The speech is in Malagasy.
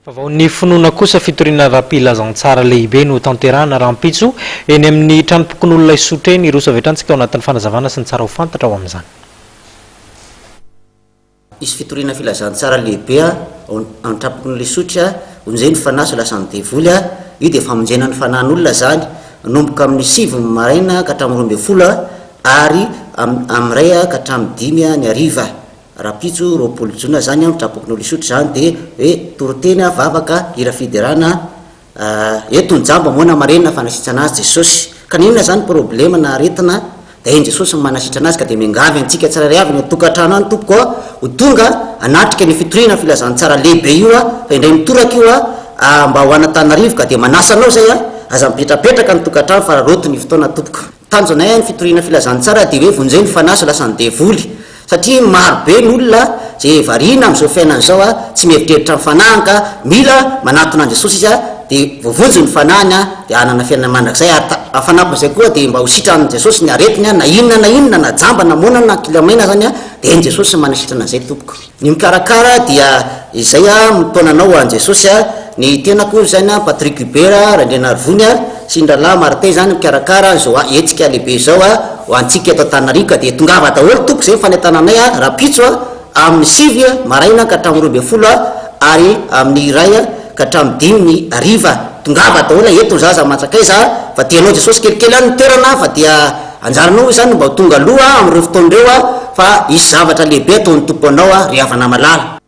Vao ny finoana kosa fitoriana rapilazantsara lehibe no tanterahana rahampitso eny amin'ny tranotompon'olona isotra eny rosa vetrantsika ao anatin'ny fanazavana sy ny tsara ho fantatra ao amin'izany. Isy fitoriana filazantsara lehibe amin'ny tranotompon'olona isotra onjay ny fanaso lasa ny devoly io dia famonjena ny fanan'olona zany nomboka amin'ny 7 maraina ka hatramin'ny 12 ary amin'ny ray ka hatramin'ny 5 ny hariva. Rapitso roapolo jona zany amin'ny trapokon'olo isotra zany dia hoe toroteny vavaka ira fiderana eto ny jamba moana marena fanasitra azy Jesosy ka ninona zany problema na aretina dia en Jesosy manasitra anazy ka dia miangavy antsika tsara ry avy ny tokantrano any tompoko ho tonga anatrika ny fitoriana filazantsara lehibe io fa indray mitoraka io mba ho Antananarivo ka dia manasanao zay aza mipetrapetraka ny tokantrano fa roto ny fotoana tompoko. Tanjonay ny fitoriana filazantsara dia hoe vonjeny ny fanaso lasa ny devoly satria marobe ny olona zay variana amin'izao fiainana zao tsy mieritreritra mifanahany ka mila manatona an Jesosy izy dia voavonjy ny fanahany dia anana fiainana mandrakizay afanampin'izay koa dia mba ho sitran Jesosy ny aretiny na inona na jamba na monana na kilamena zany dia en Jesosy manasitrana an'izay tompoko. Ny mikarakara dia izay mitonanao an Jesosy ny tenako zany Patrick Hubert Randrianarivony sy ndralahy Martin zany mikarakara zao etsika lehibe zao ho antsika eto Antananarivo dia tongava daholo tompoko zay fanetananay rapitso amin'ny 7 maraina ka hatramin'ny 12 ary amin'ny ray ka hatramin'ny 5 ny hariva. Tongava daholo eto zaza matsakaiza fa tianao Jesosy kelikely any toerana fa dia anjaranao zany mba ho tonga aloha amin'ireo fotoan'ireo fa isy zavatra lehibe ataon'ny tompo anao ry havana malala.